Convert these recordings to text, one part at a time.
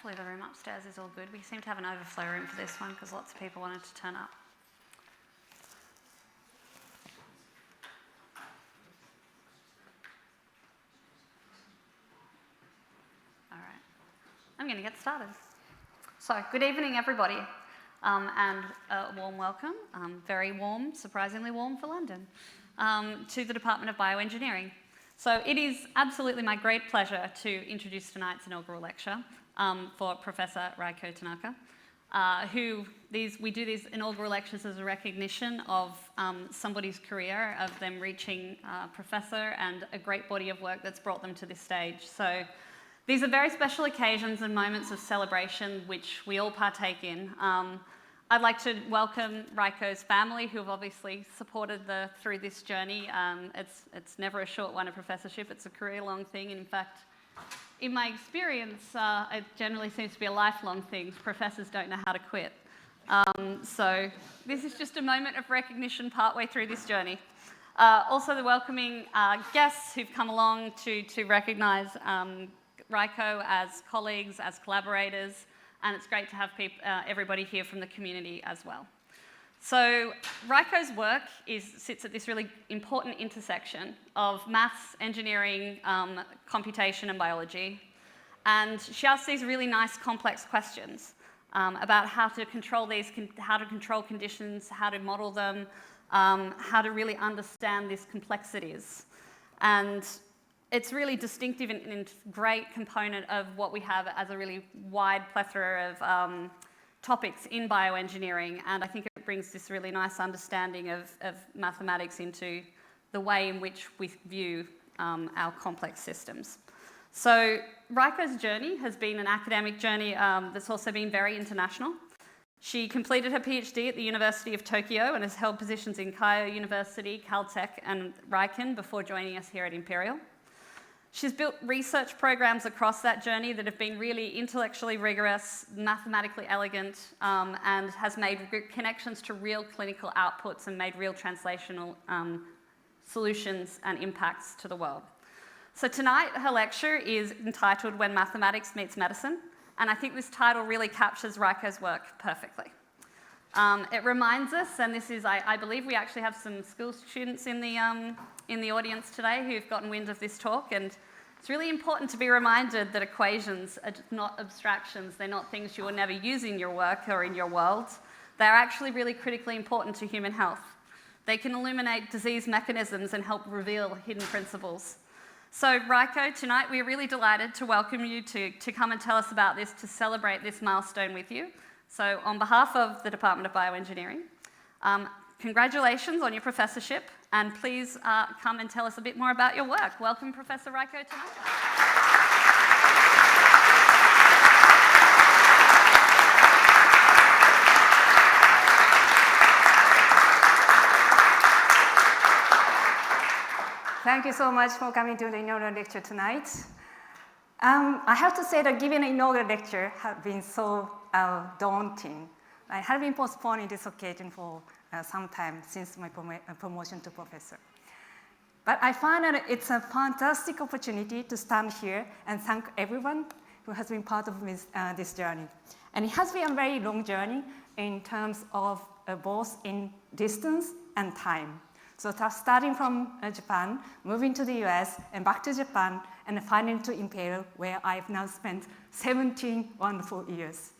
Hopefully the room upstairs is all good. We seem to have an overflow room for this one because lots of people wanted to turn up. All right, I'm going to get started. So, good evening, everybody, and a warm welcome, very warm, surprisingly warm for London, to the Department of Bioengineering. So it is absolutely my great pleasure to introduce tonight's inaugural lecture for Professor Reiko Tanaka, we do these inaugural lectures as a recognition of somebody's career, of them reaching professor, and a great body of work that's brought them to this stage. So these are very special occasions and moments of celebration which we all partake in. I'd like to welcome Reiko's family, who have obviously supported through this journey. It's never a short one, a professorship. It's a career-long thing. And in fact, in my experience, it generally seems to be a lifelong thing. Professors don't know how to quit. So this is just a moment of recognition partway through this journey. Also, the welcoming guests who've come along to recognise Reiko as colleagues, as collaborators, and it's great to have everybody here from the community as well. So Reiko's work sits at this really important intersection of maths, engineering, computation, and biology. And she asks these really nice, complex questions about how to control conditions, how to model them, how to really understand these complexities. And it's really distinctive and great component of what we have as a really wide plethora of topics in bioengineering, and I think it brings this really nice understanding of mathematics into the way in which we view our complex systems. So Reiko's journey has been an academic journey that's also been very international. She completed her PhD at the University of Tokyo and has held positions in Keio University, Caltech, and Riken before joining us here at Imperial. She's built research programs across that journey that have been really intellectually rigorous, mathematically elegant, and has made connections to real clinical outputs and made real translational solutions and impacts to the world. So tonight, her lecture is entitled When Mathematics Meets Medicine, and I think this title really captures Reiko's work perfectly. It reminds us, and this is, I believe we actually have some school students in the audience today who've gotten wind of this talk, and it's really important to be reminded that equations are not abstractions. They're not things you will never use in your work or in your world. They're actually really critically important to human health. They can illuminate disease mechanisms and help reveal hidden principles. So Reiko, tonight we're really delighted to welcome you to come and tell us about this, to celebrate this milestone with you. So on behalf of the Department of Bioengineering, congratulations on your professorship, and please come and tell us a bit more about your work. Welcome, Professor Reiko Tanaka. Thank you so much for coming to the inaugural lecture tonight. I have to say that giving an inaugural lecture has been so daunting. I have been postponing this occasion for some time since my promotion to professor. But I find that it's a fantastic opportunity to stand here and thank everyone who has been part of this journey. And it has been a very long journey in terms of both in distance and time. So starting from Japan, moving to the US, and back to Japan, and finally to Imperial, where I've now spent 17 wonderful years.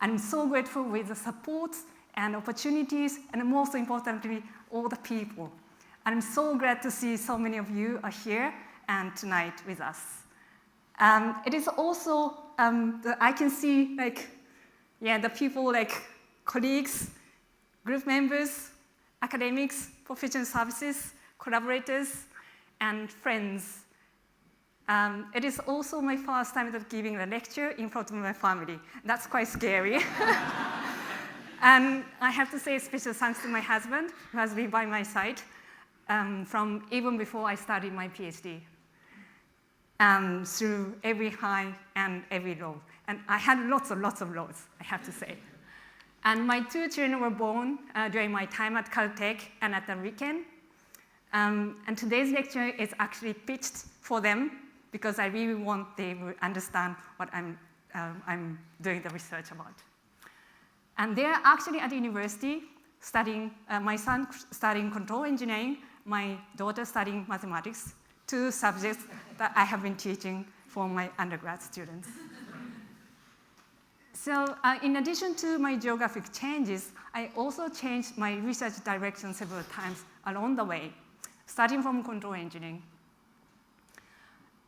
I'm so grateful with the support and opportunities, and most importantly, all the people. I'm so glad to see so many of you are here and tonight with us. It is also, I can see the people like colleagues, group members, academics, professional services, collaborators, and friends. It is also my first time of giving a lecture in front of my family. That's quite scary. And I have to say special thanks to my husband, who has been by my side from even before I started my PhD, through every high and every low. And I had lots of lows, I have to say. And my two children were born during my time at Caltech and at the Riken. And today's lecture is actually pitched for them because I really want them to understand what I'm I'm doing the research about. And they're actually at the university studying, my son studying control engineering, my daughter studying mathematics, 2 subjects that I have been teaching for my undergrad students. So in addition to my geographic changes, I also changed my research direction several times along the way, starting from control engineering.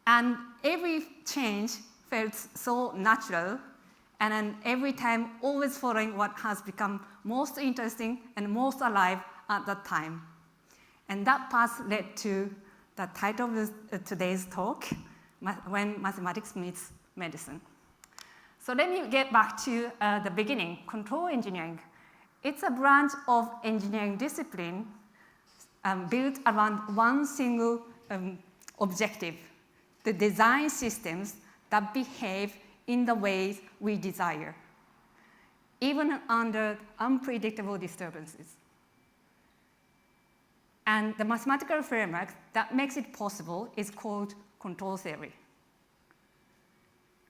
And every change felt so natural, and then every time always following what has become most interesting and most alive at that time. And that path led to the title of today's talk, When Mathematics Meets Medicine. So let me get back to the beginning, control engineering. It's a branch of engineering discipline built around one single objective, to design systems that behave in the ways we desire, even under unpredictable disturbances. And the mathematical framework that makes it possible is called control theory.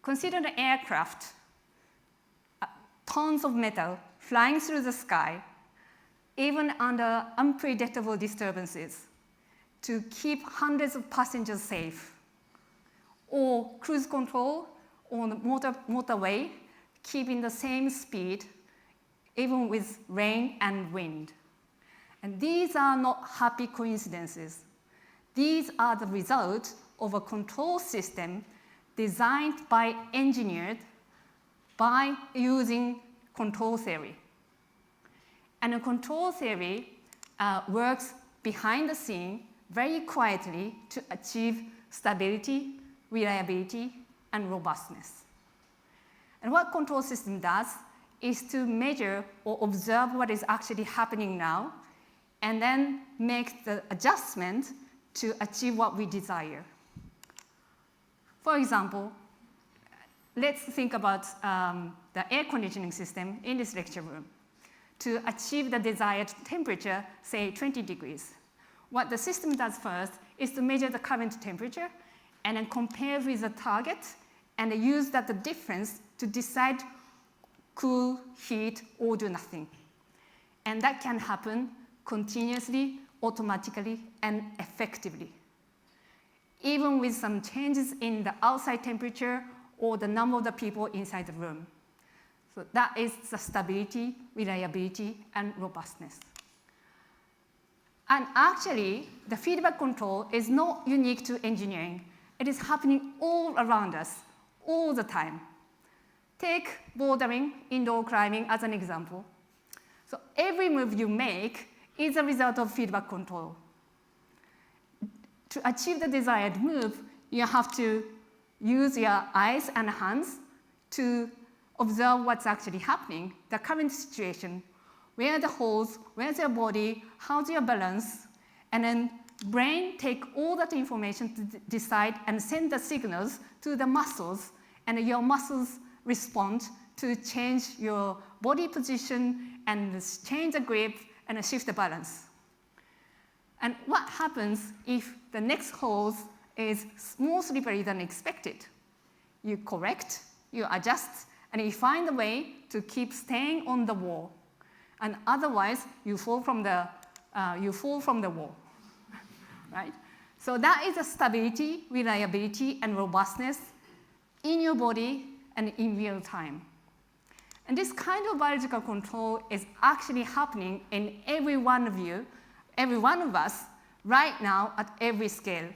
Consider an aircraft, tons of metal flying through the sky, even under unpredictable disturbances, to keep hundreds of passengers safe. Or cruise control on the motorway, keeping the same speed, even with rain and wind. And these are not happy coincidences. These are the result of a control system designed by engineers by using control theory. And a control theory works behind the scene very quietly to achieve stability, reliability, and robustness. And what control system does is to measure or observe what is actually happening now, and then make the adjustment to achieve what we desire. For example, let's think about the air conditioning system in this lecture room. To achieve the desired temperature, say 20 degrees. What the system does first is to measure the current temperature and then compare with the target and use that the difference to decide cool, heat, or do nothing. And that can happen continuously, automatically, and effectively, even with some changes in the outside temperature or the number of the people inside the room. So that is the stability, reliability, and robustness. And actually, the feedback control is not unique to engineering. It is happening all around us, all the time. Take bouldering, indoor climbing as an example. So every move you make is a result of feedback control. To achieve the desired move, you have to use your eyes and hands to observe what's actually happening, the current situation, where are the holes, where's your body, how's your balance, and then brain take all that information to decide and send the signals to the muscles, and your muscles respond to change your body position and change the grip and shift the balance. And what happens if the next hole is more slippery than expected? You correct, you adjust, and you find a way to keep staying on the wall. And otherwise, you fall from the wall, right? So that is a stability, reliability, and robustness in your body and in real time. And this kind of biological control is actually happening in every one of you, every one of us, right now at every scale.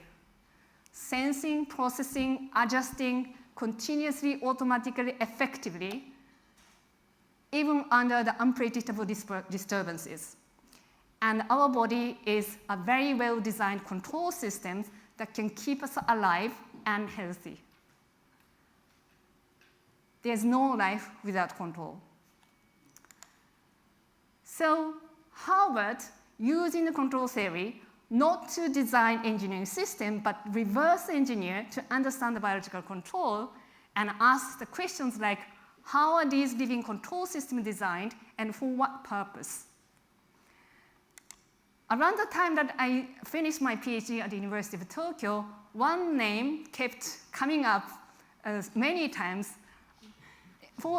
Sensing, processing, adjusting, continuously, automatically, effectively, even under the unpredictable disturbances. And our body is a very well-designed control system that can keep us alive and healthy. There's no life without control. So how about using the control theory not to design engineering system, but reverse engineer to understand the biological control and ask the questions like, how are these living control systems designed and for what purpose? Around the time that I finished my PhD at the University of Tokyo, one name kept coming up many times,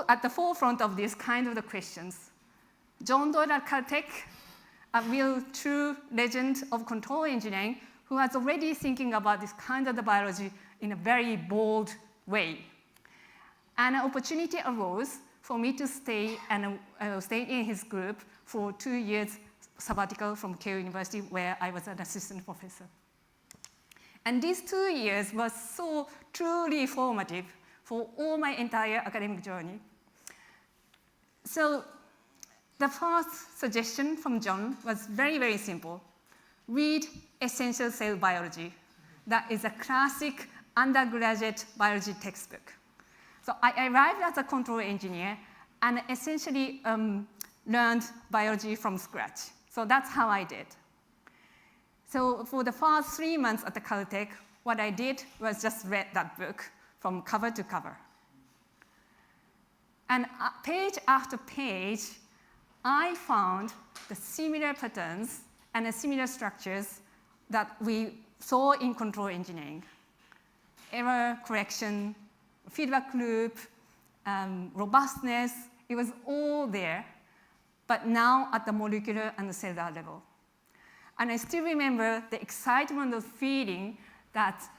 at the forefront of these kind of the questions, John Doyle at Caltech, a real true legend of control engineering, who was already thinking about this kind of the biology in a very bold way. And an opportunity arose for me to stay in his group for 2 years sabbatical from Keio University, where I was an assistant professor. And these 2 years was so truly formative for all my entire academic journey. So the first suggestion from John was very, very simple. Read Essential Cell Biology. That is a classic undergraduate biology textbook. So I arrived as a control engineer and essentially learned biology from scratch. So that's how I did. So for the first 3 months at the Caltech, what I did was just read that book from cover to cover. And page after page, I found the similar patterns and the similar structures that we saw in control engineering. Error correction, feedback loop, robustness, it was all there, but now at the molecular and the cellular level. And I still remember the excitement of feeling that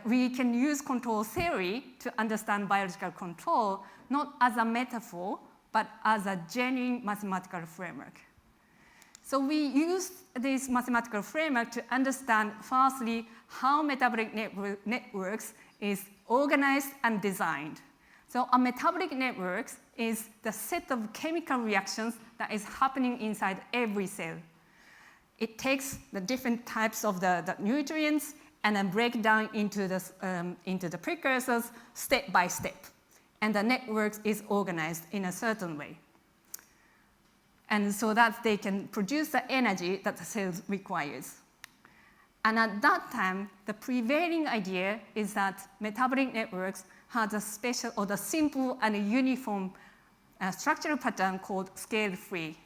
we can use control theory to understand biological control, not as a metaphor, but as a genuine mathematical framework. So we used this mathematical framework to understand, firstly, how metabolic networks is organized and designed. So a metabolic network is the set of chemical reactions that is happening inside every cell. It takes the different types of the nutrients and then break down into the precursors step by step. And the network is organized in a certain way. And so that they can produce the energy that the cell requires. And at that time, the prevailing idea is that metabolic networks have a special or the simple and uniform structural pattern called scale-free.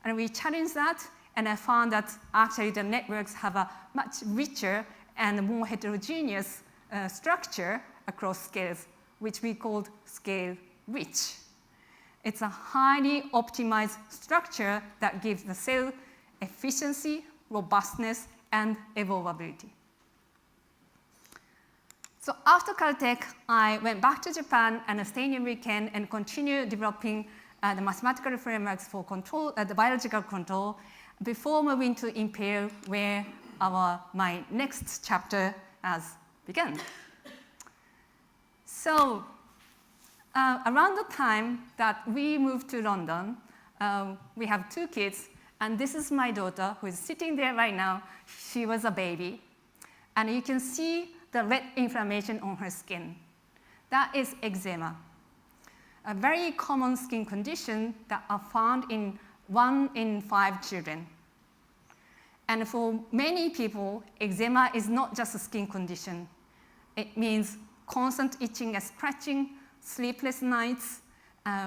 And we challenged that, and I found that actually the networks have a much richer and more heterogeneous structure across scales, which we called scale-rich. It's a highly optimized structure that gives the cell efficiency, robustness, and evolvability. So after Caltech, I went back to Japan and stayed in weekend and continued developing the mathematical frameworks for control, the biological control, before moving to Imperial, where my next chapter has begun. So around the time that we moved to London, we have 2 kids, and this is my daughter who is sitting there right now. She was a baby, and you can see the red inflammation on her skin. That is eczema, a very common skin condition that are found in 1 in 5 children. And for many people, eczema is not just a skin condition. It means constant itching and scratching, sleepless nights,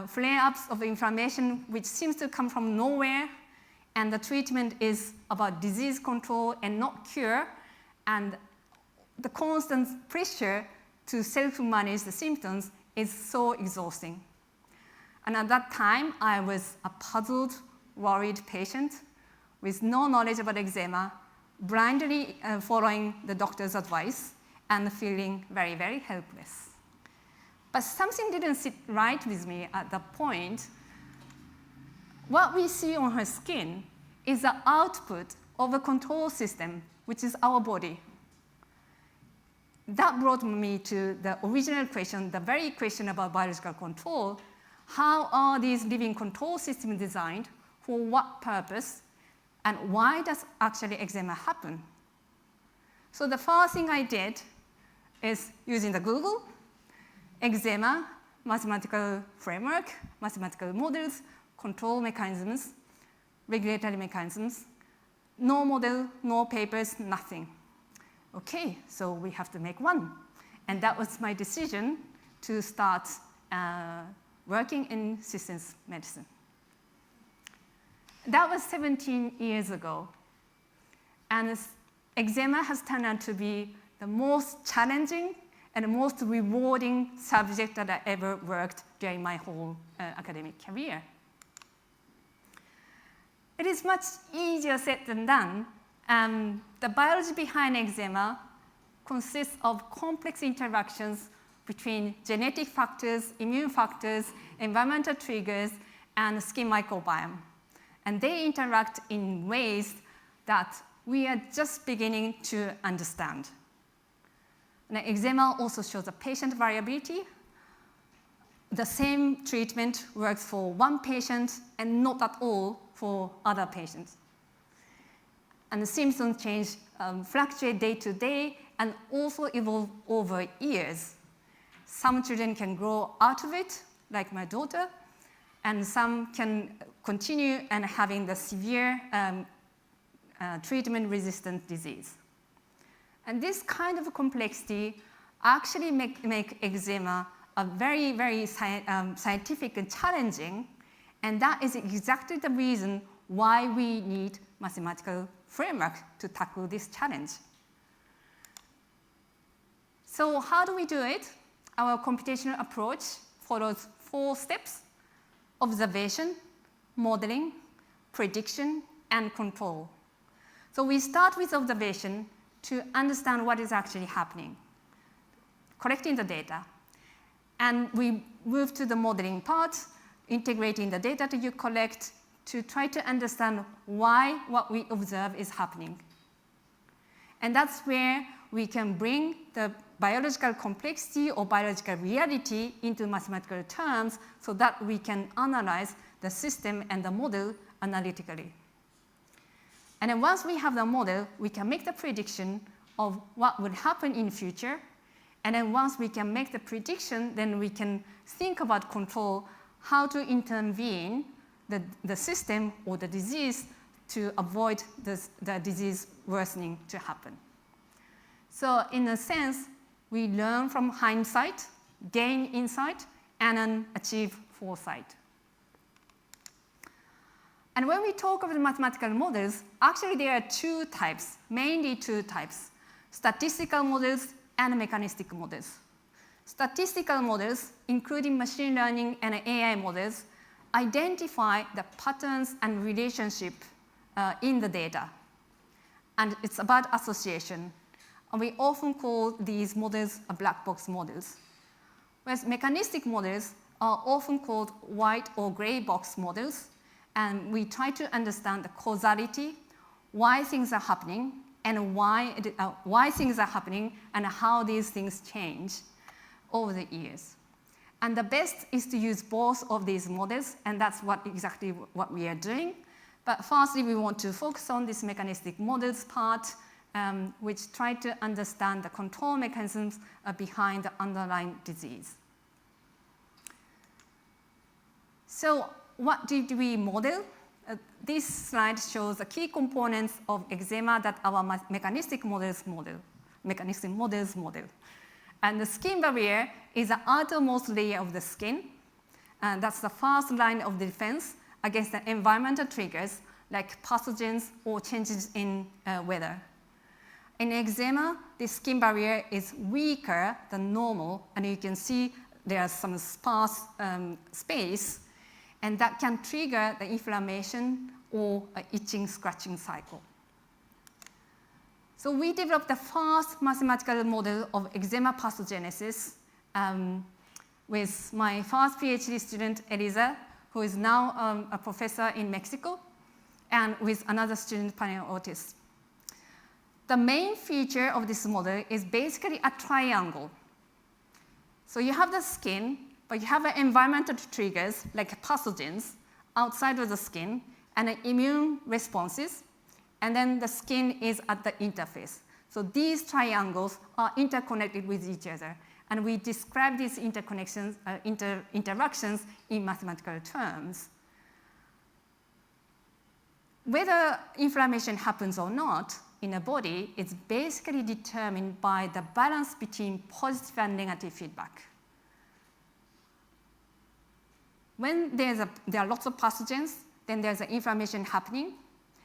flare-ups of inflammation which seems to come from nowhere, and the treatment is about disease control and not cure, and the constant pressure to self-manage the symptoms is so exhausting. And at that time, I was a puzzled, worried patient with no knowledge about eczema, blindly following the doctor's advice and feeling very, very helpless. But something didn't sit right with me at that point. What we see on her skin is the output of a control system, which is our body. That brought me to the original question, the very question about biological control. How are these living control systems designed? For what purpose? And why does actually eczema happen? So the first thing I did is using the Google, eczema, mathematical framework, mathematical models, control mechanisms, regulatory mechanisms. No model, no papers, nothing. Okay, so we have to make one. And that was my decision to start working in systems medicine. That was 17 years ago. And eczema has turned out to be the most challenging and most rewarding subject that I ever worked during my whole academic career. It is much easier said than done. The biology behind eczema consists of complex interactions between genetic factors, immune factors, environmental triggers, and skin microbiome. And they interact in ways that we are just beginning to understand. And eczema also shows a patient variability. The same treatment works for one patient and not at all for other patients. And the symptom change fluctuate day to day and also evolve over years. Some children can grow out of it, like my daughter, and some can continue and having the severe treatment-resistant disease. And this kind of complexity actually make eczema a very, very scientific and challenging, and that is exactly the reason why we need mathematical framework to tackle this challenge. So how do we do it? Our computational approach follows 4 steps: observation, modeling, prediction, and control. So we start with observation to understand what is actually happening, collecting the data. And we move to the modeling part, integrating the data that you collect to try to understand why what we observe is happening. And that's where we can bring the biological complexity or biological reality into mathematical terms so that we can analyze the system and the model analytically. And then once we have the model, we can make the prediction of what would happen in future. And then once we can make the prediction, then we can think about control, how to intervene the system or the disease to avoid the disease worsening to happen. So in a sense, we learn from hindsight, gain insight, and then achieve foresight. And when we talk about mathematical models, actually there are 2 types, mainly 2 types: statistical models and mechanistic models. Statistical models, including machine learning and AI models, identify the patterns and relationship in the data. And it's about association. And we often call these models black box models. Whereas mechanistic models are often called white or gray box models. And we try to understand the causality, why things are happening, and why things are happening, and how these things change over the years. And the best is to use both of these models, and that's exactly what we are doing. But firstly, we want to focus on this mechanistic models part, which try to understand the control mechanisms behind the underlying disease. So what did we model? This slide shows the key components of eczema that our mechanistic models model. And the skin barrier is the outermost layer of the skin. And that's the first line of defense against the environmental triggers like pathogens or changes in weather. In eczema, the skin barrier is weaker than normal, and you can see there's some sparse space, and that can trigger the inflammation or itching, scratching cycle. So we developed the first mathematical model of eczema pathogenesis with my first PhD student, Eliza, who is now a professor in Mexico, and with another student, Panel Otis. The main feature of this model is basically a triangle. So you have the skin, but you have environmental triggers like pathogens outside of the skin and immune responses, and then the skin is at the interface. So these triangles are interconnected with each other, and we describe these interconnections, interactions in mathematical terms. Whether inflammation happens or not in a body is basically determined by the balance between positive and negative feedback. When there are lots of pathogens, then there's an inflammation happening.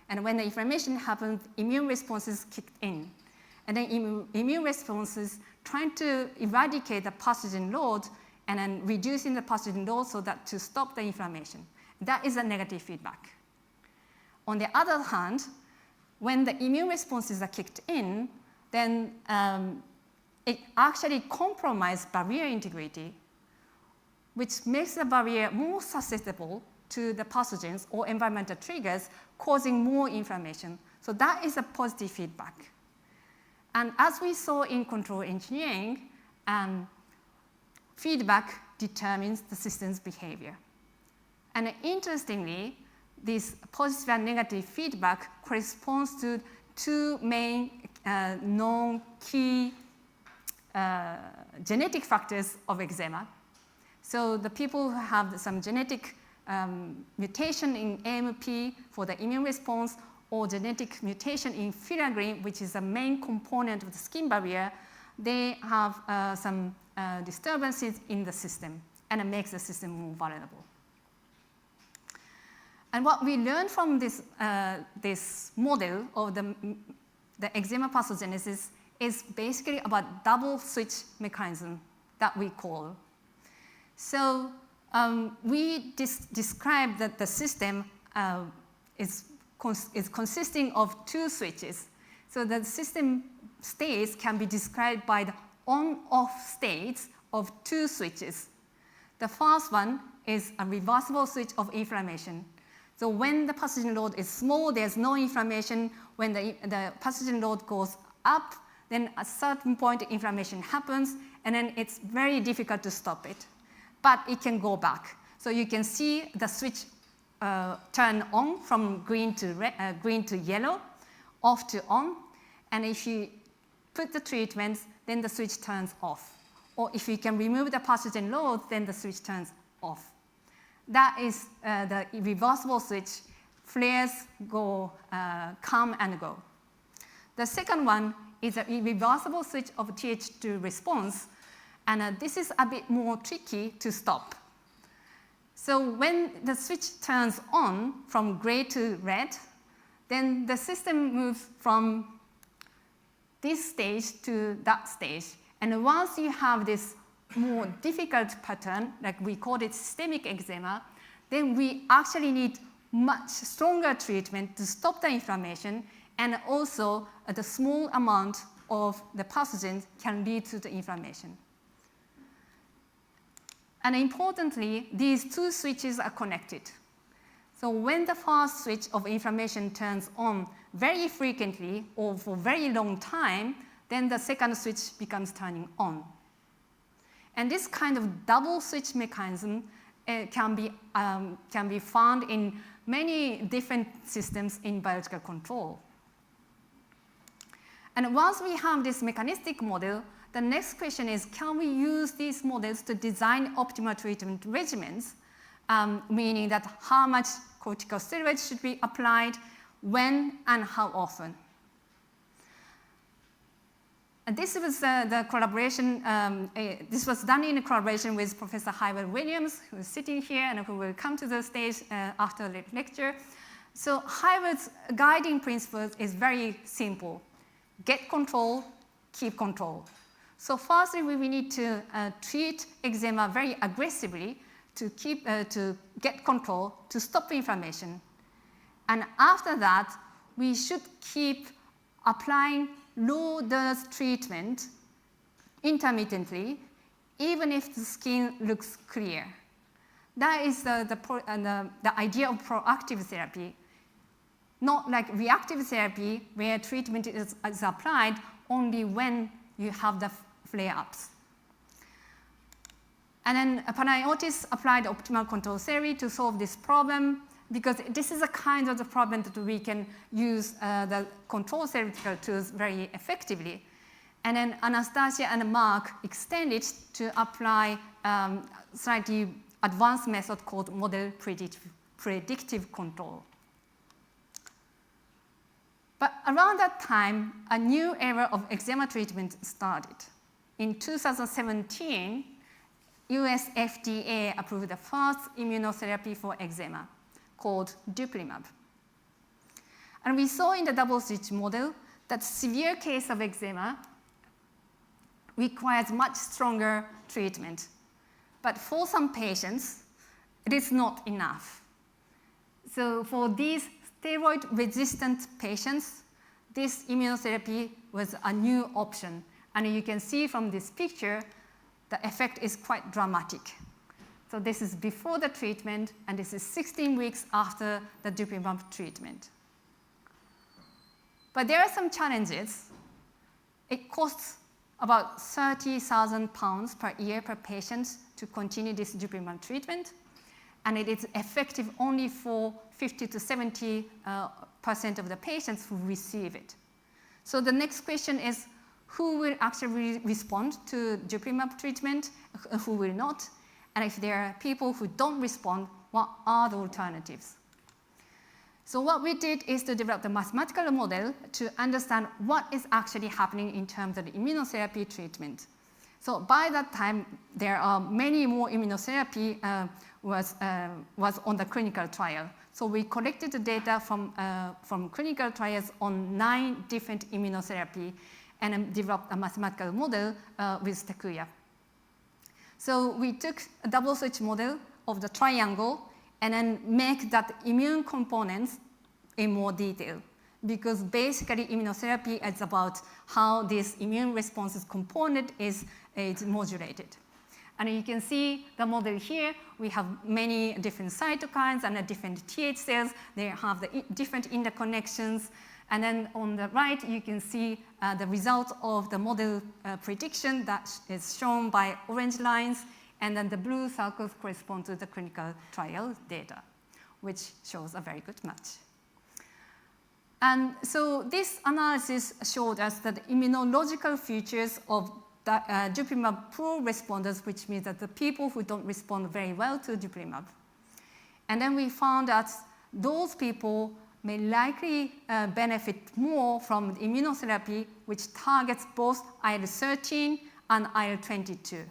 And when the inflammation happens, immune responses kick in. and then immune responses trying to eradicate the pathogen load and then reducing the pathogen load so that to stop the inflammation. That is a negative feedback. On the other hand, when the immune responses are kicked in, then it actually compromises barrier integrity, which makes the barrier more susceptible to the pathogens or environmental triggers, causing more inflammation. So that is a positive feedback. And as we saw in control engineering, feedback determines the system's behavior. And interestingly, this positive and negative feedback corresponds to two main known key genetic factors of eczema. So the people who have some genetic mutation in AMP for the immune response, or genetic mutation in filaggrin, which is a main component of the skin barrier, they have some disturbances in the system, and it makes the system more vulnerable. And what we learned from this, this model of the eczema pathogenesis is basically about double switch mechanism that we call. So we described that the system is consisting of two switches. So the system states can be described by the on-off states of two switches. The first one is a reversible switch of inflammation. So when the pathogen load is small, there's no inflammation. When the pathogen load goes up, then at a certain point, inflammation happens, and then it's very difficult to stop it. But it can go back. So you can see the switch turn on from green to yellow, off to on. And if you put the treatments, then the switch turns off. Or if you can remove the pathogen load, then the switch turns off. That is the reversible switch. Flares go, come and go. The second one is a reversible switch of Th2 response. And this is a bit more tricky to stop. So when the switch turns on from gray to red, then the system moves from this stage to that stage. And once you have this more difficult pattern, like we call it systemic eczema, then we actually need much stronger treatment to stop the inflammation, and also the small amount of the pathogens can lead to the inflammation. And importantly, these two switches are connected. So when the first switch of inflammation turns on very frequently or for very long time, then the second switch becomes turning on. And this kind of double switch mechanism can be found in many different systems in biological control. And once we have this mechanistic model, the next question is, can we use these models to design optimal treatment regimens, meaning that how much corticosteroids should be applied, when, and how often? And this was the collaboration, this was done in collaboration with Professor Hywel Williams, who is sitting here and who will come to the stage after the lecture. So Hywel's guiding principle is very simple. Get control, keep control. So firstly, we need to treat eczema very aggressively to get control, to stop inflammation. And after that, we should keep applying low-dose treatment intermittently, even if the skin looks clear. That is the idea of proactive therapy, not like reactive therapy where treatment is applied only when you have the flare-ups. And then Panayotis applied optimal control theory to solve this problem, because this is a kind of the problem that we can use the control theoretical tools very effectively. And then Anastasia and Mark extended to apply slightly advanced method called model predictive control. But around that time, a new era of eczema treatment started. In 2017, US FDA approved the first immunotherapy for eczema, called dupilumab. And we saw in the double switch model that severe case of eczema requires much stronger treatment. But for some patients, it is not enough. So for these steroid-resistant patients, this immunotherapy was a new option. And you can see from this picture, the effect is quite dramatic. So this is before the treatment, and this is 16 weeks after the dupilumab treatment. But there are some challenges. It costs about 30,000 pounds per year per patient to continue this dupilumab treatment, and it is effective only for 50 to 70% of the patients who receive it. So the next question is, who will actually respond to dupilumab treatment, who will not? And if there are people who don't respond, what are the alternatives? So what we did is to develop the mathematical model to understand what is actually happening in terms of the immunotherapy treatment. So by that time, there are many more immunotherapy was on the clinical trial. So we collected the data from clinical trials on 9 different immunotherapy and developed a mathematical model with Takuya. So we took a double switch model of the triangle and then make that immune components in more detail. Because basically immunotherapy is about how this immune responses component is modulated. And you can see the model here. We have many different cytokines and different Th cells. They have the different interconnections. And then on the right, you can see the result of the model prediction that is shown by orange lines, and then the blue circles correspond to the clinical trial data, which shows a very good match. And so this analysis showed us that the immunological features of the dupilumab poor responders, which means that the people who don't respond very well to dupilumab. And then we found that those people may likely benefit more from immunotherapy, which targets both IL-13 and IL-22.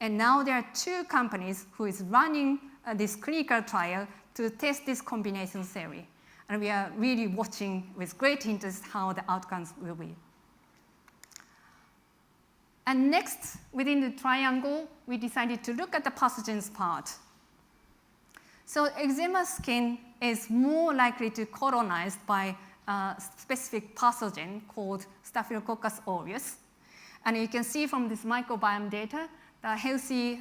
And now there are 2 companies who is running this clinical trial to test this combination theory. And we are really watching with great interest how the outcomes will be. And next, within the triangle, we decided to look at the pathogens part. So eczema skin is more likely to colonized by a specific pathogen called Staphylococcus aureus. And you can see from this microbiome data that healthy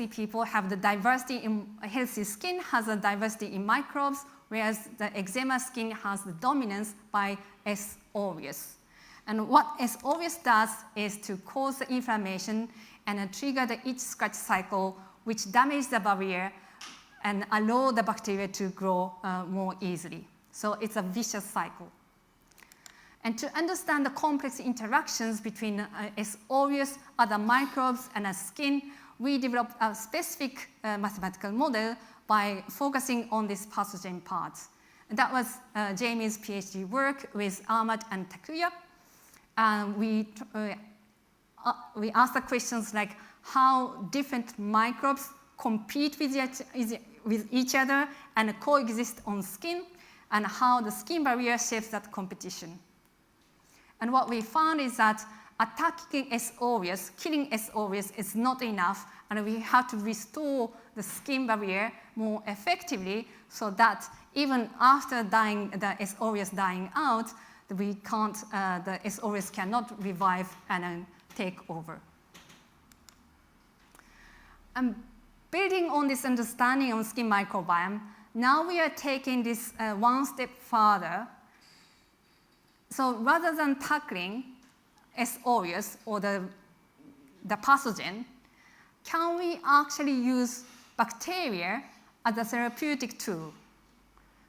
people have the diversity in healthy skin has a diversity in microbes, whereas the eczema skin has the dominance by S. aureus. And what S. aureus does is to cause the inflammation and trigger the itch scratch cycle, which damages the barrier and allow the bacteria to grow more easily. So it's a vicious cycle. And to understand the complex interactions between S. aureus, other microbes, and skin, we developed a specific mathematical model by focusing on this pathogen part. And that was Jamie's PhD work with Ahmad and Takuya. We asked the questions like how different microbes compete with each other and coexist on skin, and how the skin barrier shapes that competition. And what we found is that attacking S. aureus, killing S. aureus is not enough, and we have to restore the skin barrier more effectively so that even after the S. aureus dying out, the S. aureus cannot revive and take over. And building on this understanding of skin microbiome, now we are taking this one step further. So rather than tackling S. aureus or the pathogen, can we actually use bacteria as a therapeutic tool?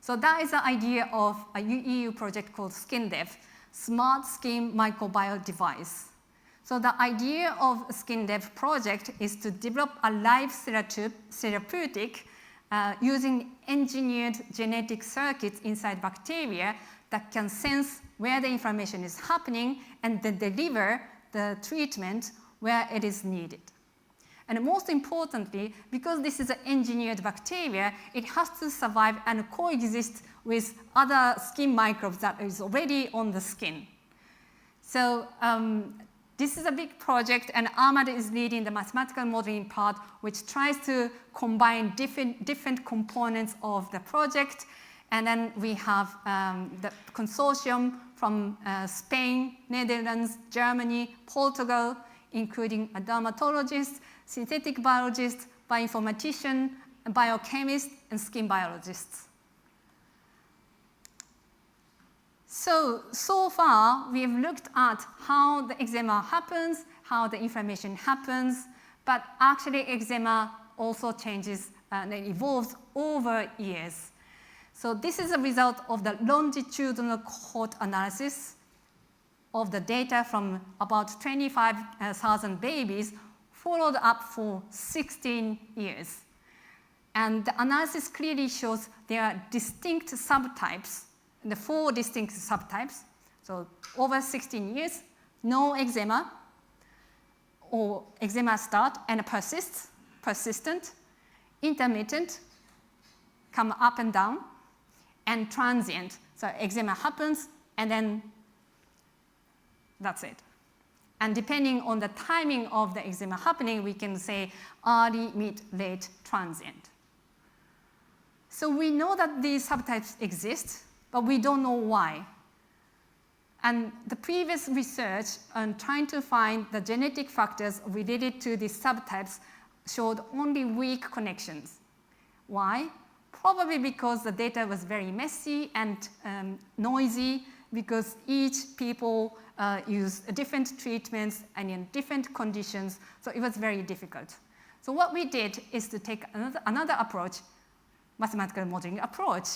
So that is the idea of a EU project called SkinDev, Smart Skin Microbiome Device. So the idea of SkinDev project is to develop a live therapeutic using engineered genetic circuits inside bacteria that can sense where the inflammation is happening and then deliver the treatment where it is needed. And most importantly, because this is an engineered bacteria, it has to survive and coexist with other skin microbes that is already on the skin. So this is a big project, and Ahmad is leading the mathematical modeling part, which tries to combine different components of the project. And then we have the consortium from Spain, Netherlands, Germany, Portugal, including a dermatologist, synthetic biologist, bioinformatician, a biochemist, and skin biologists. So far, we have looked at how the eczema happens, how the inflammation happens, but actually eczema also changes and evolves over years. So this is a result of the longitudinal cohort analysis of the data from about 25,000 babies followed up for 16 years. And the analysis clearly shows there are distinct subtypes, the 4 distinct subtypes. So over 16 years, no eczema, or eczema start and persists, persistent, intermittent, come up and down, and transient. So eczema happens, and then that's it. And depending on the timing of the eczema happening, we can say early, mid, late, transient. So we know that these subtypes exist, but we don't know why. And the previous research on trying to find the genetic factors related to these subtypes showed only weak connections. Why? Probably because the data was very messy and noisy, because each people use different treatments and in different conditions, so it was very difficult. So what we did is to take another approach, mathematical modeling approach,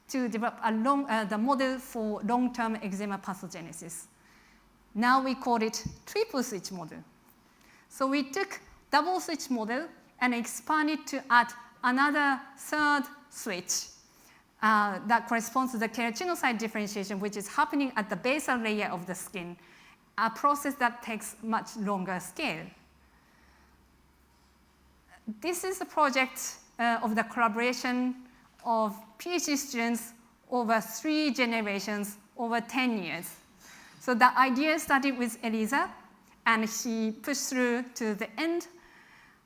to develop the model for long-term eczema pathogenesis. Now we call it triple switch model. So we took double switch model and expanded to add another third switch that corresponds to the keratinocyte differentiation, which is happening at the basal layer of the skin, a process that takes much longer scale. This is a project of the collaboration of PhD students over 3 generations, over 10 years. So the idea started with Elisa, and she pushed through to the end.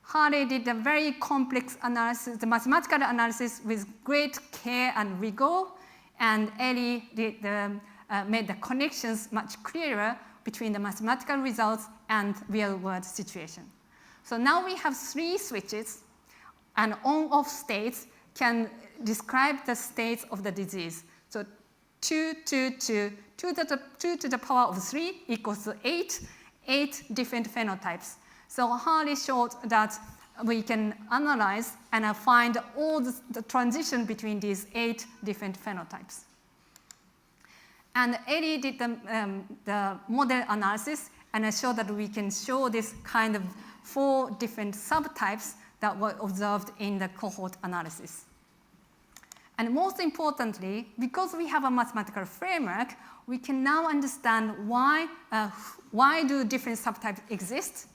Harley did a very complex analysis, the mathematical analysis with great care and rigor, and Ellie made the connections much clearer between the mathematical results and real-world situation. So now we have 3 switches, and on-off states can describe the states of the disease. So 2 to the power of 3 equals to 8 different phenotypes. So Harley showed that we can analyze and find all the transition between these 8 different phenotypes. And Ellie did the model analysis and showed that we can show this kind of 4 different subtypes that were observed in the cohort analysis. And most importantly, because we have a mathematical framework, we can now understand why do different subtypes exist,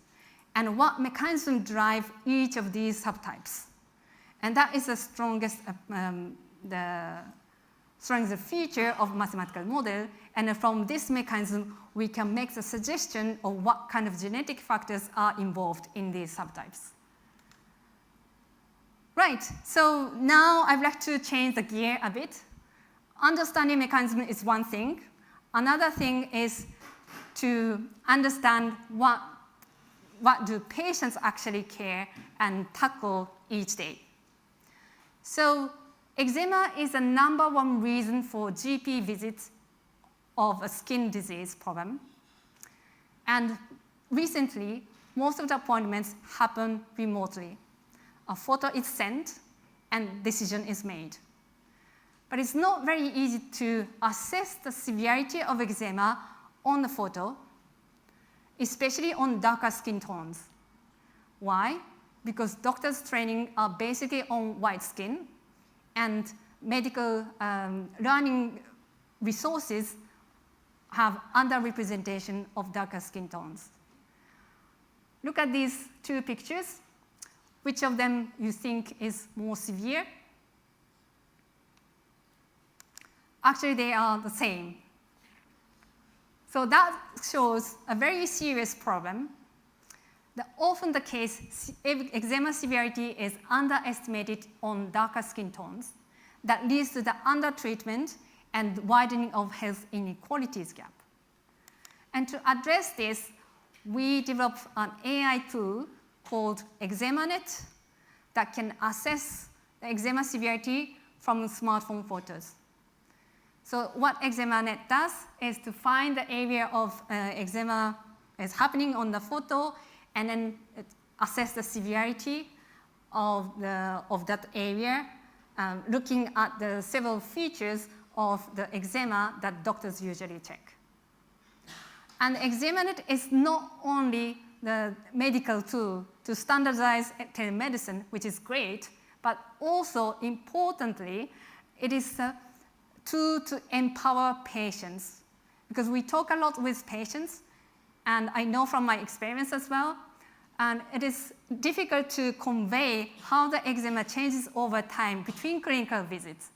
and what mechanisms drive each of these subtypes. And that is the strongest feature of mathematical model. And from this mechanism, we can make the suggestion of what kind of genetic factors are involved in these subtypes. Right, so now I'd like to change the gear a bit. Understanding mechanism is one thing. Another thing is to understand what do patients actually care and tackle each day. So eczema is the #1 reason for GP visits of a skin disease problem. And recently, most of the appointments happen remotely. A photo is sent and decision is made. But it's not very easy to assess the severity of eczema on the photo, especially on darker skin tones. Why? Because doctors' training are basically on white skin, and medical learning resources have underrepresentation of darker skin tones. Look at these 2 pictures. which of them you think is more severe? Actually, they are the same. So that shows a very serious problem. Often the case, eczema severity is underestimated on darker skin tones. That leads to the undertreatment and widening of health inequalities gap. And to address this, we developed an AI tool called EczemaNet that can assess the eczema severity from smartphone photos. So what EczemaNet does is to find the area of eczema is happening on the photo and then assess the severity of that area, looking at the several features of the eczema that doctors usually check. And EczemaNet is not only the medical tool to standardize telemedicine, which is great, but also importantly, it is a tool to empower patients. Because we talk a lot with patients, and I know from my experience as well, and it is difficult to convey how the eczema changes over time between clinical visits.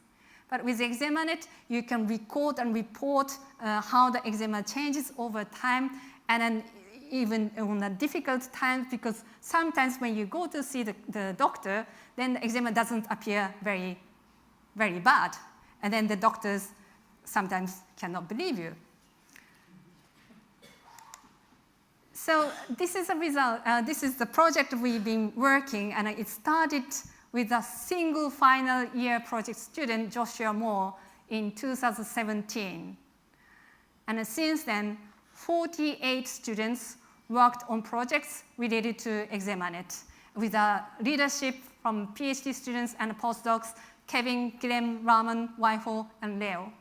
But with EczemaNet, you can record and report how the eczema changes over time, and then even on the difficult times, because sometimes when you go to see the doctor, then the eczema doesn't appear very, very bad. And then the doctors sometimes cannot believe you. So this is a result. This is the project we've been working, and it started with a single final year project student, Joshua Moore, in 2017. And since then, 48 students worked on projects related to EczemaNet with leadership from PhD students and postdocs, Kevin, Glenn, Raman, Waiho, and Leo.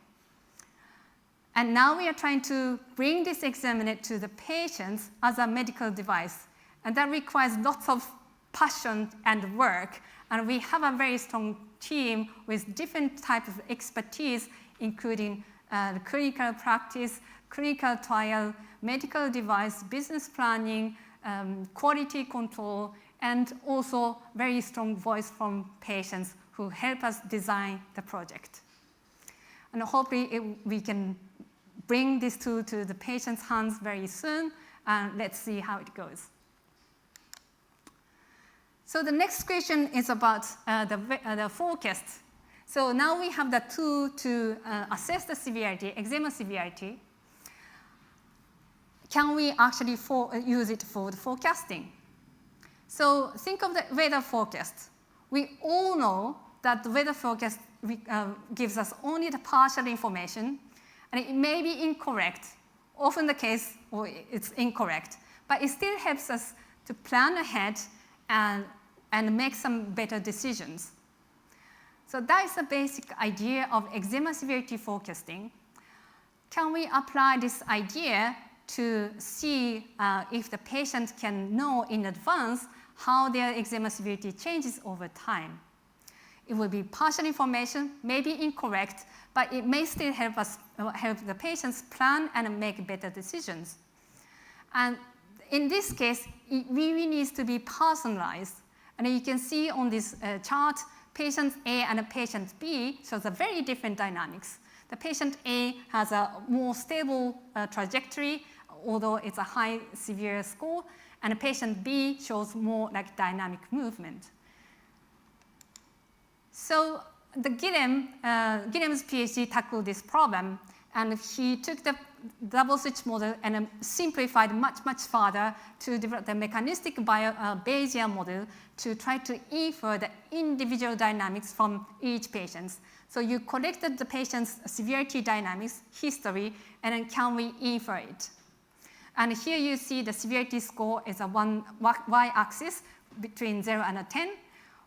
And now we are trying to bring this EczemaNet to the patients as a medical device. And that requires lots of passion and work. And we have a very strong team with different types of expertise, including clinical practice, clinical trial, medical device, business planning, quality control, and also very strong voice from patients who help us design the project. And hopefully we can bring this tool to the patient's hands very soon, and let's see how it goes. So the next question is about the forecast. So now we have the tool to assess the severity, eczema severity. Can we actually use it for the forecasting? So think of the weather forecast. We all know that the weather forecast gives us only the partial information, and it may be incorrect, often the case, or it's incorrect, but it still helps us to plan ahead and make some better decisions. So that is the basic idea of eczema severity forecasting. Can we apply this idea to see if the patient can know in advance how their eczema severity changes over time? It will be partial information, maybe incorrect, but it may still help the patients plan and make better decisions. And in this case, it really needs to be personalized. And you can see on this chart, patient A and patient B shows a very different dynamics. The patient A has a more stable trajectory, although it's a high severe score, and patient B shows more like dynamic movement. So the Guillem's PhD tackled this problem, and he took the double switch model and simplified much further to develop the mechanistic Bayesian model to try to infer the individual dynamics from each patient. So you collected the patient's severity dynamics, history, and then can we infer it? And here you see the severity score is a y-axis between 0 and 10,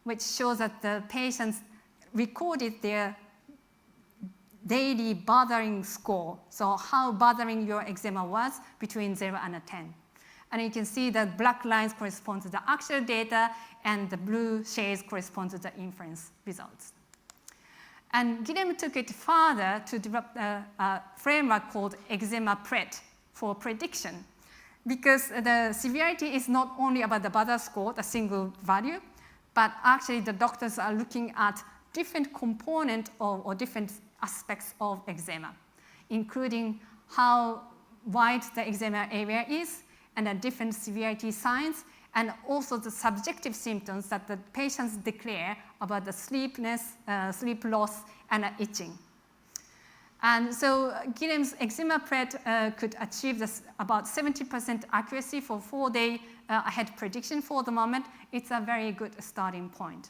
which shows that the patients recorded their daily bothering score, so how bothering your eczema was between 0 and 10. And you can see that black lines correspond to the actual data, and the blue shades correspond to the inference results. And Guillem took it further to develop a framework called eczema pred for prediction, because the severity is not only about the bother score, the single value, but actually the doctors are looking at different components or different aspects of eczema, including how wide the eczema area is and the different severity signs, and also the subjective symptoms that the patients declare about the sleepiness, sleep loss, and itching. And so Guillem's eczema pred could achieve this about 70% accuracy for 4-day ahead prediction for the moment. It's a very good starting point.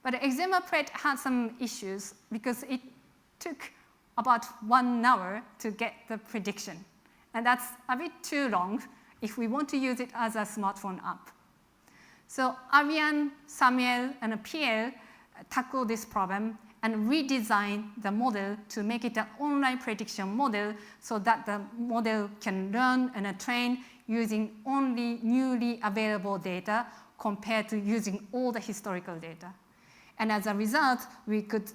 But eczema pred had some issues because it took about 1 hour to get the prediction. And that's a bit too long if we want to use it as a smartphone app. So Ariane, Samuel, and Pierre tackled this problem and redesigned the model to make it an online prediction model so that the model can learn and train using only newly available data compared to using all the historical data. And as a result, we could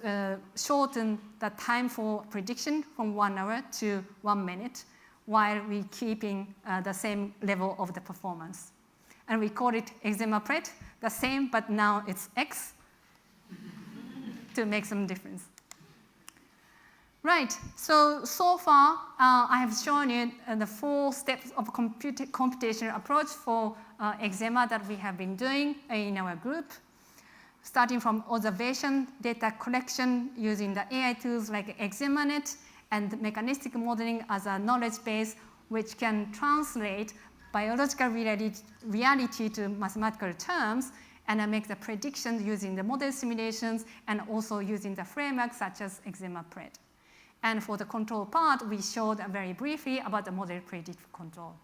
shorten the time for prediction from 1 hour to 1 minute while we keeping the same level of the performance. And we call it eczema pred, the same, but now it's X to make some difference. Right, so far I have shown you the 4 steps of computational approach for eczema that we have been doing in our group, starting from observation, data collection using the AI tools like ExemaNet, and mechanistic modeling as a knowledge base which can translate biological reality to mathematical terms and make the predictions using the model simulations and also using the frameworks such as eczema pred. And for the control part, we showed very briefly about the model predictive control.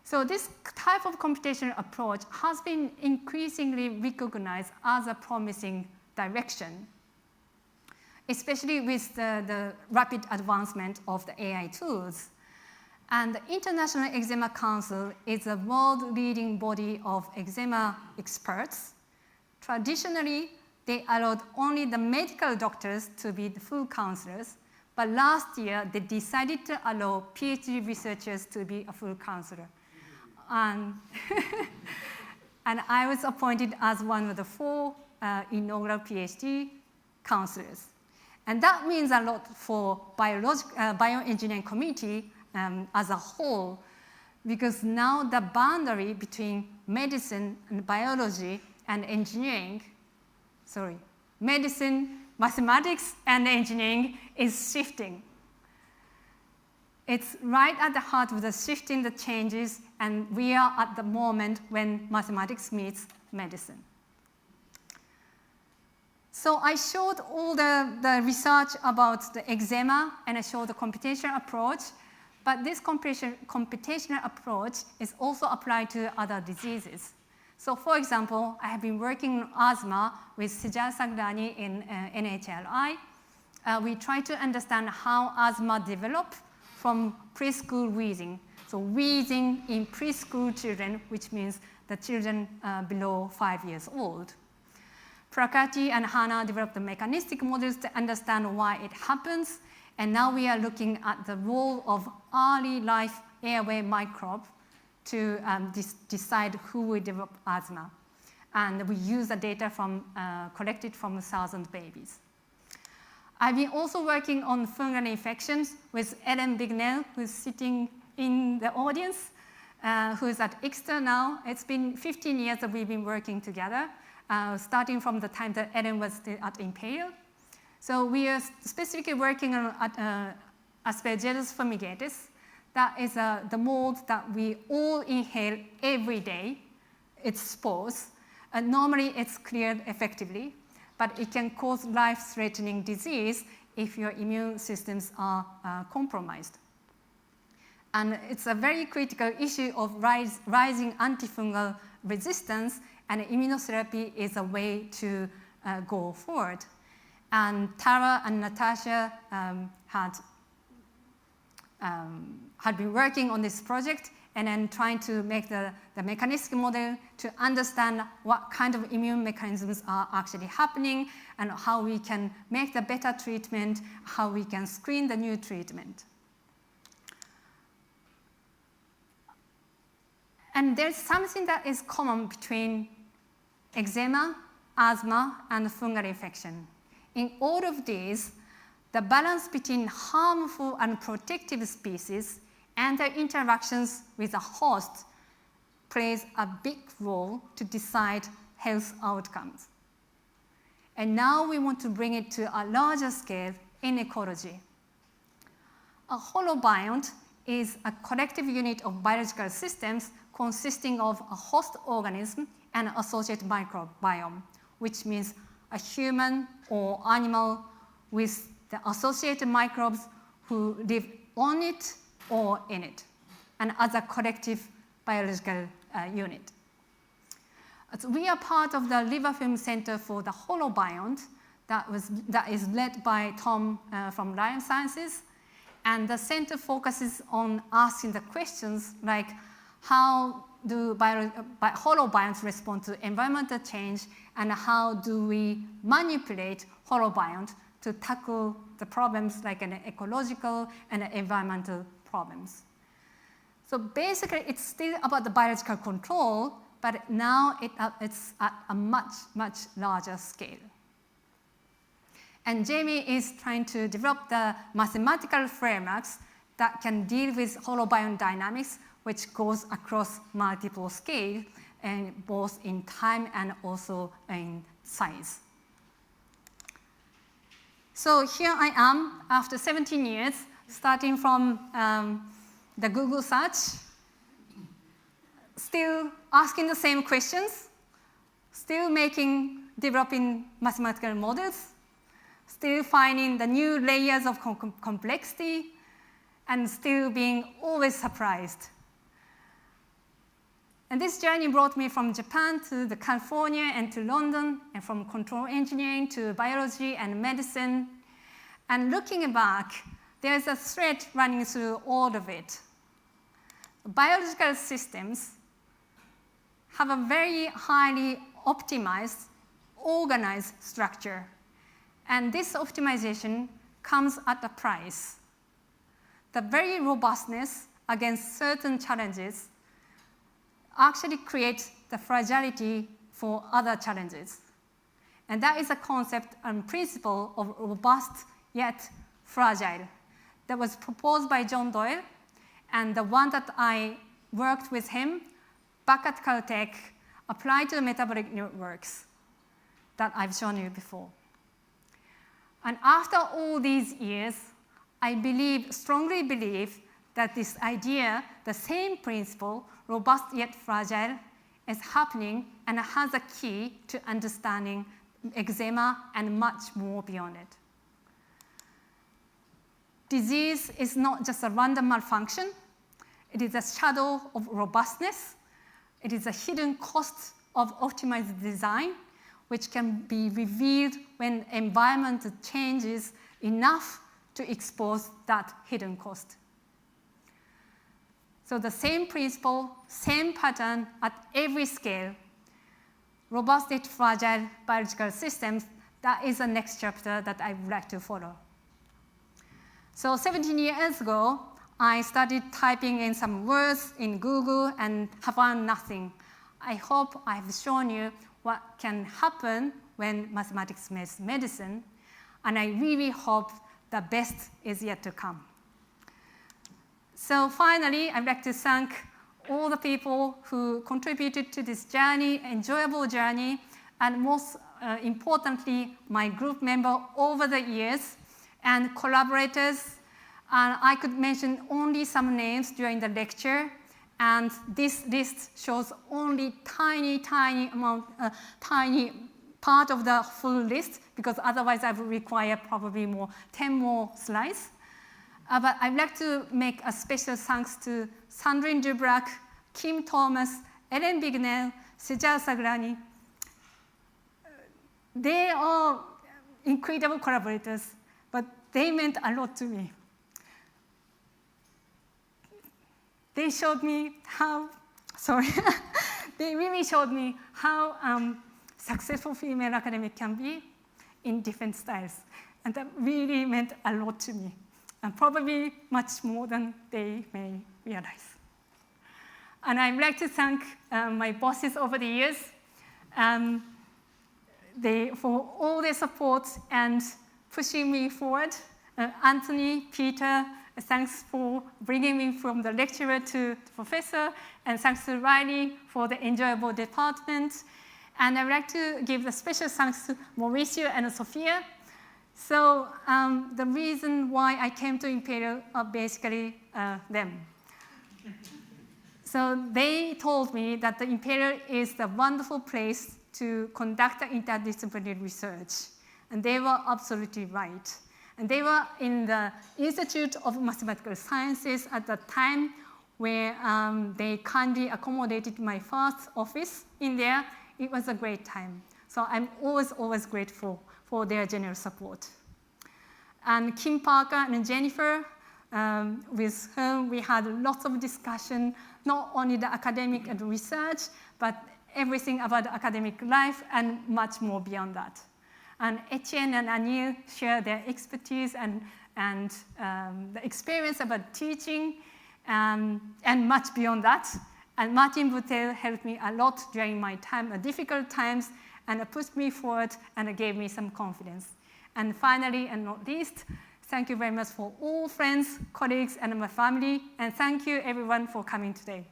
So this type of computational approach has been increasingly recognized as a promising direction, especially with the rapid advancement of the AI tools. And the International Eczema Council is a world-leading body of eczema experts. Traditionally, they allowed only the medical doctors to be the full counselors, but last year they decided to allow PhD researchers to be a full counselor. And I was appointed as one of the 4 inaugural PhD counselors. And that means a lot for bioengineering community as a whole, because now the boundary between medicine and biology and engineering, medicine, mathematics, and engineering is shifting. It's right at the heart of the shifting the changes, and we are at the moment when mathematics meets medicine. So I showed all the research about the eczema, and I showed the computational approach, but this computational approach is also applied to other diseases. So for example, I have been working on asthma with Sejal Sagrani in NHLI. We try to understand how asthma develops from preschool wheezing. So wheezing in preschool children, which means the children below 5 years old. Prakati and Hana developed the mechanistic models to understand why it happens, and now we are looking at the role of early life airway microbe to decide who will develop asthma. And we use the data collected from 1,000 babies. I've been also working on fungal infections with Ellen Bignell, who's sitting in the audience, who's at Ixter now. It's been 15 years that we've been working together. Starting from the time that Ellen was at Imperial. So we are specifically working on Aspergillus fumigatus. That is the mold that we all inhale every day. It's spores. Normally it's cleared effectively, but it can cause life-threatening disease if your immune systems are compromised. And it's a very critical issue of rising antifungal resistance, and immunotherapy is a way to go forward. And Tara and Natasha had been working on this project and then trying to make the mechanistic model to understand what kind of immune mechanisms are actually happening and how we can make the better treatment, how we can screen the new treatment. And there's something that is common between eczema, asthma, and fungal infection. In all of these, the balance between harmful and protective species and their interactions with the host plays a big role to decide health outcomes. And now we want to bring it to a larger scale in ecology. A holobiont is a collective unit of biological systems consisting of a host organism and an associated microbiome, which means a human or animal with the associated microbes who live on it or in it, and as a collective biological unit. So we are part of the Liver Film Center for the Holobiont that is led by Tom from Life Sciences. And the center focuses on asking the questions like, how do holobionts respond to environmental change, and how do we manipulate holobiont to tackle the problems like an ecological and environmental problems. So basically, it's still about the biological control, but now it's at a much, much larger scale. And Jamie is trying to develop the mathematical frameworks that can deal with holobiont dynamics, which goes across multiple scales, and both in time and also in size. So here I am after 17 years, starting from the Google search, still asking the same questions, still developing mathematical models, still finding the new layers of complexity, and still being always surprised. And this journey brought me from Japan to California and to London, and from control engineering to biology and medicine. And looking back, there's a thread running through all of it. Biological systems have a very highly optimized, organized structure. And this optimization comes at a price. The very robustness against certain challenges actually creates the fragility for other challenges. And that is a concept and principle of robust yet fragile that was proposed by John Doyle, and the one that I worked with him back at Caltech applied to the metabolic networks that I've shown you before. And after all these years, I strongly believe that this idea, the same principle, robust yet fragile, is happening and has a key to understanding eczema and much more beyond it. Disease is not just a random malfunction. It is a shadow of robustness. It is a hidden cost of optimized design, which can be revealed when environment changes enough to expose that hidden cost. So the same principle, same pattern at every scale, robust yet fragile biological systems, that is the next chapter that I would like to follow. So 17 years ago, I started typing in some words in Google and have found nothing. I hope I've shown you what can happen when mathematics meets medicine, and I really hope the best is yet to come. So finally, I'd like to thank all the people who contributed to this journey, enjoyable journey, and most importantly, my group member over the years and collaborators. And I could mention only some names during the lecture, and this list shows only tiny part of the full list, because otherwise I would require probably 10 more slides. But I'd like to make a special thanks to Sandrine Dubrac, Kim Thomas, Ellen Bignell, Sejar Sagrani. They are incredible collaborators, but they meant a lot to me. They showed me how, they really showed me how successful female academic can be in different styles. And that really meant a lot to me, and probably much more than they may realize. And I'd like to thank my bosses over the years, for all their support and pushing me forward. Anthony, Peter, thanks for bringing me from the lecturer to the professor, and thanks to Riley for the enjoyable department. And I'd like to give a special thanks to Mauricio and Sophia. So the reason why I came to Imperial are basically them. So they told me that the Imperial is a wonderful place to conduct interdisciplinary research. And they were absolutely right. And they were in the Institute of Mathematical Sciences at the time where they kindly accommodated my first office in there. It was a great time. So I'm always grateful for their generous support. And Kim Parker and Jennifer, with whom we had lots of discussion, not only the academic and research, but everything about the academic life and much more beyond that. And Etienne and Anil share their expertise and the experience about teaching and much beyond that. And Martin Boutel helped me a lot during my time, difficult times, and pushed me forward and gave me some confidence. And finally, and not least, thank you very much for all friends, colleagues, and my family. And thank you, everyone, for coming today.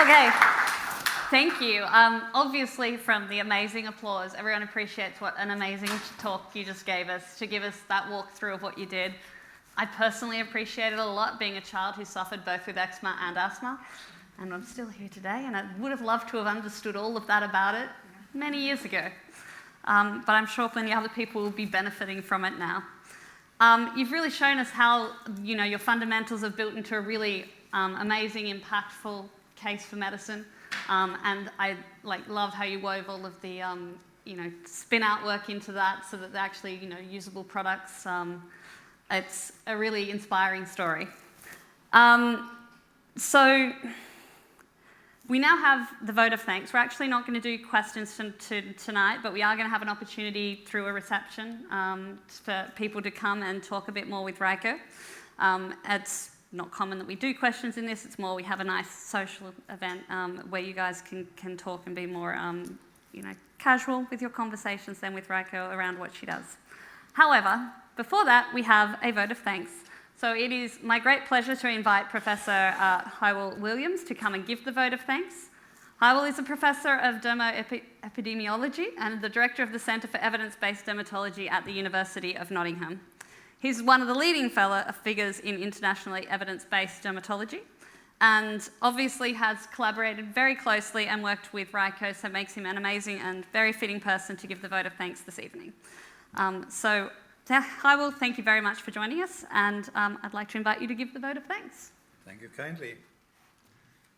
Okay, thank you. Obviously, from the amazing applause, everyone appreciates what an amazing talk you just gave us, to give us that walkthrough of what you did. I personally appreciate it a lot, being a child who suffered both with eczema and asthma, and I'm still here today, and I would have loved to have understood all of that about it many years ago. But I'm sure plenty of other people will be benefiting from it now. You've really shown us how your fundamentals are built into a really amazing, impactful case for medicine, and I love how you wove all of the spin-out work into that, so that they're actually usable products. It's a really inspiring story. So we now have the vote of thanks. We're actually not going to do questions tonight, but we are going to have an opportunity through a reception for people to come and talk a bit more with Reiko. It's not common that we do questions in this. It's more we have a nice social event where you guys can talk and be more casual with your conversations than with Reiko around what she does. However, before that, we have a vote of thanks. So it is my great pleasure to invite Professor Hywell Williams to come and give the vote of thanks. Hywell is a professor of dermoepidemiology and the director of the Centre for Evidence-Based Dermatology at the University of Nottingham. He's one of the leading figures in internationally evidence-based dermatology, and obviously has collaborated very closely and worked with Reiko, so makes him an amazing and very fitting person to give the vote of thanks this evening. So Hywell, thank you very much for joining us, and I'd like to invite you to give the vote of thanks. Thank you kindly.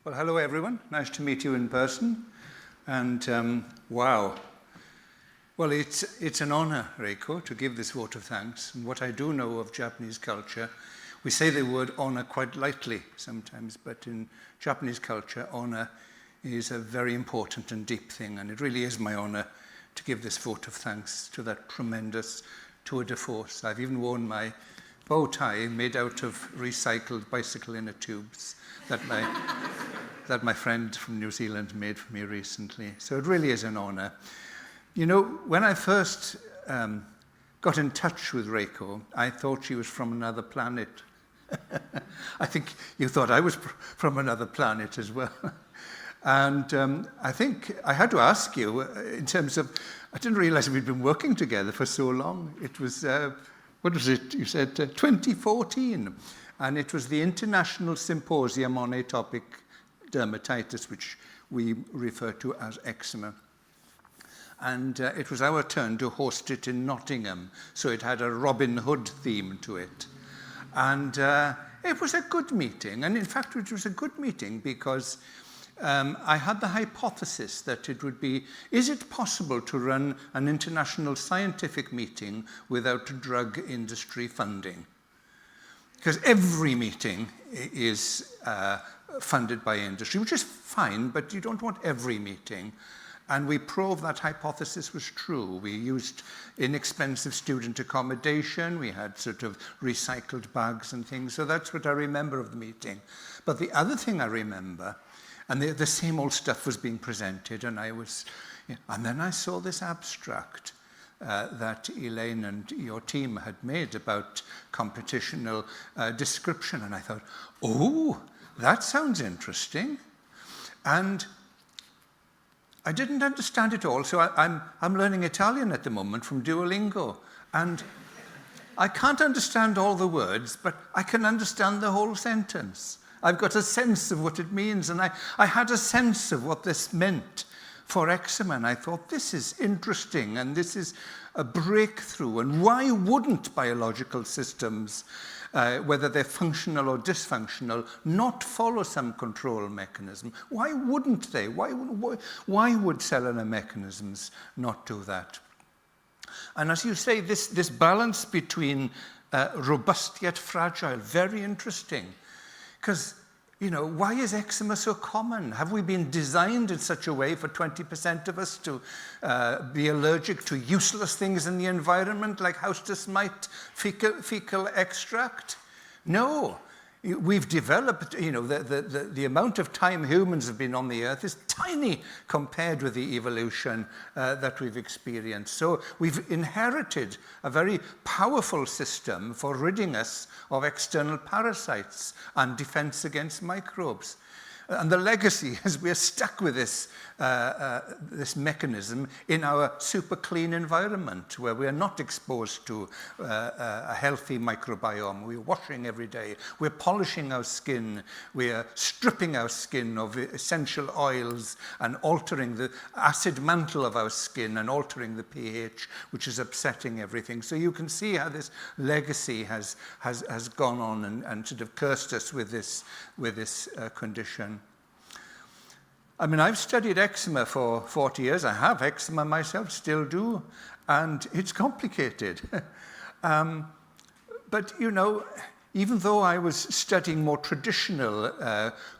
Well, hello everyone. Nice to meet you in person. And wow. Well, it's an honor, Reiko, to give this vote of thanks. And what I do know of Japanese culture, we say the word honor quite lightly sometimes, but in Japanese culture, honor is a very important and deep thing. And it really is my honor to give this vote of thanks to that tremendous tour de force. I've even worn my bow tie made out of recycled bicycle inner tubes that my friend from New Zealand made for me recently. So it really is an honor. You know, when I first got in touch with Reiko, I thought she was from another planet. I think you thought I was from another planet as well. And I think I had to ask you, in terms of, I didn't realize we'd been working together for so long. It was, what was it? You said 2014. And it was the International Symposium on Atopic Dermatitis, which we refer to as eczema. And it was our turn to host it in Nottingham, so it had a Robin Hood theme to it. And it was a good meeting, and in fact it was a good meeting because I had the hypothesis that it would be, is it possible to run an international scientific meeting without drug industry funding? Because every meeting is funded by industry, which is fine, but you don't want every meeting. And we proved that hypothesis was true. We used inexpensive student accommodation. We had sort of recycled bags and things. So that's what I remember of the meeting. But the other thing I remember, and the same old stuff was being presented, and and then I saw this abstract that Elaine and your team had made about computational description. And I thought, oh, that sounds interesting. And I didn't understand it all, so I'm learning Italian at the moment from Duolingo. And I can't understand all the words, but I can understand the whole sentence. I've got a sense of what it means, and I had a sense of what this meant for eczema, and I thought, this is interesting, and this is a breakthrough, and why wouldn't biological systems, whether they're functional or dysfunctional, not follow some control mechanism? Why wouldn't they? Why would cellular mechanisms not do that? And as you say, this balance between robust yet fragile, very interesting. Because, why is eczema so common? Have we been designed in such a way for 20% of us to be allergic to useless things in the environment, like house dust mite, fecal extract? No. We've developed, the amount of time humans have been on the earth is tiny compared with the evolution that we've experienced. So we've inherited a very powerful system for ridding us of external parasites and defense against microbes. And the legacy is we're stuck with this mechanism in our super clean environment where we're not exposed to a healthy microbiome. We're washing every day. We're polishing our skin. We're stripping our skin of essential oils and altering the acid mantle of our skin and altering the pH, which is upsetting everything. So you can see how this legacy has gone on and sort of cursed us with this condition. I mean, I've studied eczema for 40 years. I have eczema myself, still do, and it's complicated. But, even though I was studying more traditional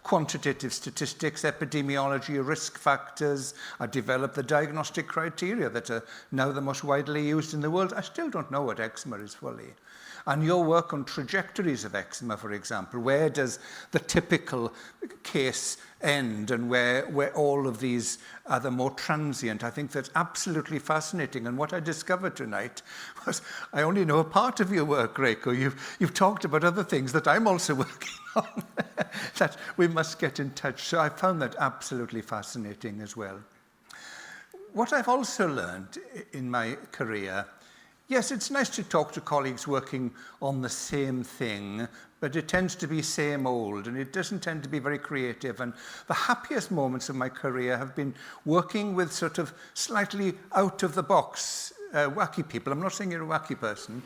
quantitative statistics, epidemiology, risk factors, I developed the diagnostic criteria that are now the most widely used in the world, I still don't know what eczema is fully. And your work on trajectories of eczema, for example, where does the typical case end and where all of these are the more transient? I think that's absolutely fascinating. And what I discovered tonight was I only know a part of your work, Reiko. You've talked about other things that I'm also working on that we must get in touch. So I found that absolutely fascinating as well. What I've also learned in my career, yes, it's nice to talk to colleagues working on the same thing, but it tends to be same old, and it doesn't tend to be very creative. And the happiest moments of my career have been working with sort of slightly out-of-the-box wacky people. I'm not saying you're a wacky person,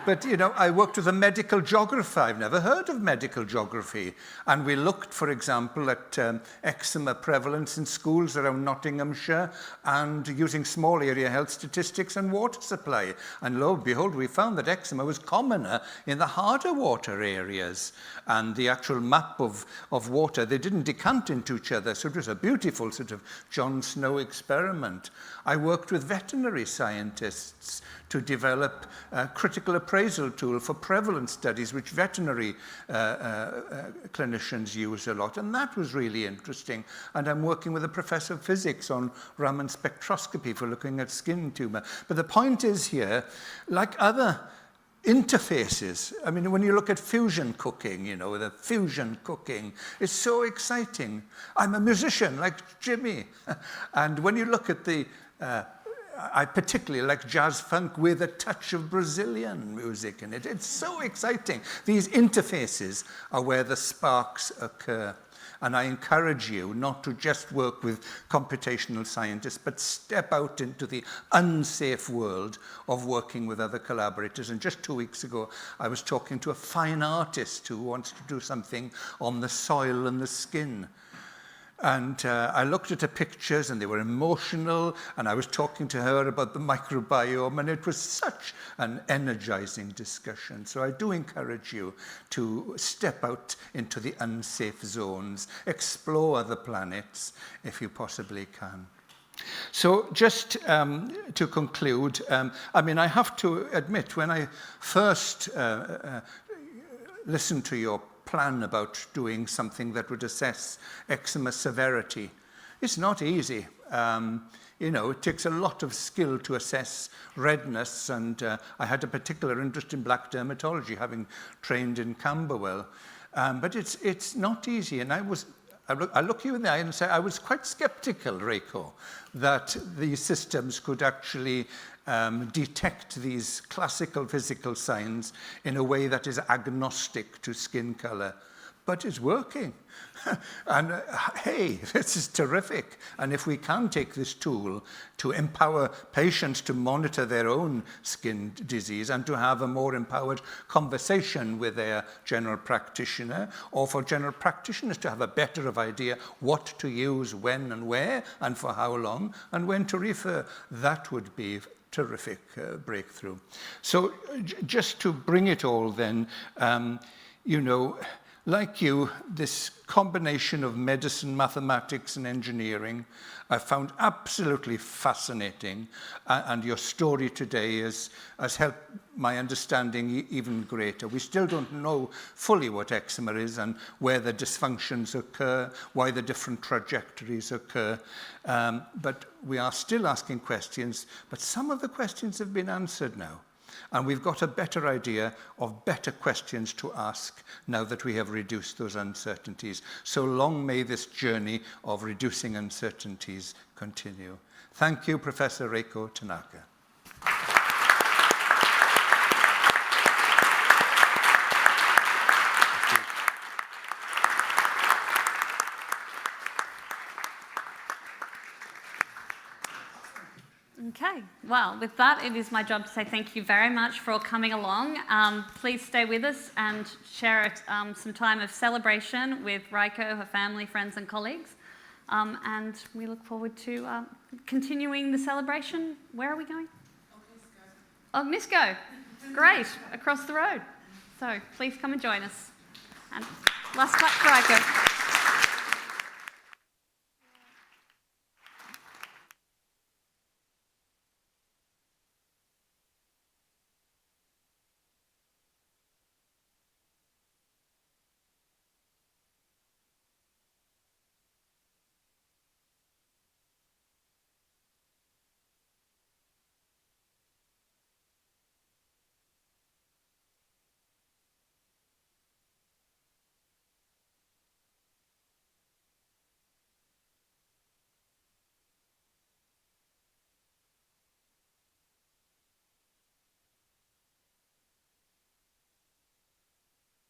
but, I worked with a medical geographer. I've never heard of medical geography. And we looked, for example, at eczema prevalence in schools around Nottinghamshire and using small area health statistics and water supply. And lo and behold, we found that eczema was commoner in the harder water areas. And the actual map of water, they didn't decant into each other. So it was a beautiful sort of John Snow experiment. I worked with veterinary scientists to develop a critical appraisal tool for prevalence studies, which veterinary clinicians use a lot. And that was really interesting. And I'm working with a professor of physics on Raman spectroscopy for looking at skin tumor. But the point is here, like other interfaces, I mean, when you look at fusion cooking, the fusion cooking is so exciting. I'm a musician like Jimmy. And when you look at I particularly like jazz funk with a touch of Brazilian music in it. It's so exciting. These interfaces are where the sparks occur. And I encourage you not to just work with computational scientists, but step out into the unsafe world of working with other collaborators. And just 2 weeks ago, I was talking to a fine artist who wants to do something on the soil and the skin. And I looked at her pictures and they were emotional, and I was talking to her about the microbiome, and it was such an energizing discussion. So I do encourage you to step out into the unsafe zones, explore other planets if you possibly can. So just to conclude, I mean, I have to admit, when I first listened to your plan about doing something that would assess eczema severity, it's not easy. You know, it takes a lot of skill to assess redness, and I had a particular interest in black dermatology, having trained in Camberwell. But it's not easy, and I look you in the eye and say I was quite skeptical, Reiko, that these systems could actually detect these classical physical signs in a way that is agnostic to skin color. But it's working. And hey, this is terrific. And if we can take this tool to empower patients to monitor their own skin disease and to have a more empowered conversation with their general practitioner, or for general practitioners to have a better idea what to use when and where and for how long and when to refer, that would be terrific breakthrough. So just to bring it all then, you know, like you, this combination of medicine, mathematics, and engineering I found absolutely fascinating, and your story today has helped my understanding even greater. We still don't know fully what eczema is and where the dysfunctions occur, why the different trajectories occur, but we are still asking questions, but some of the questions have been answered now. And we've got a better idea of better questions to ask now that we have reduced those uncertainties. So long may this journey of reducing uncertainties continue. Thank you, Professor Reiko Tanaka. Okay, well, with that, it is my job to say thank you very much for all coming along. Please stay with us and share some time of celebration with Reiko, her family, friends, and colleagues. And we look forward to continuing the celebration. Where are we going? Ognisco. Great, across the road. So please come and join us. And last clap for Reiko.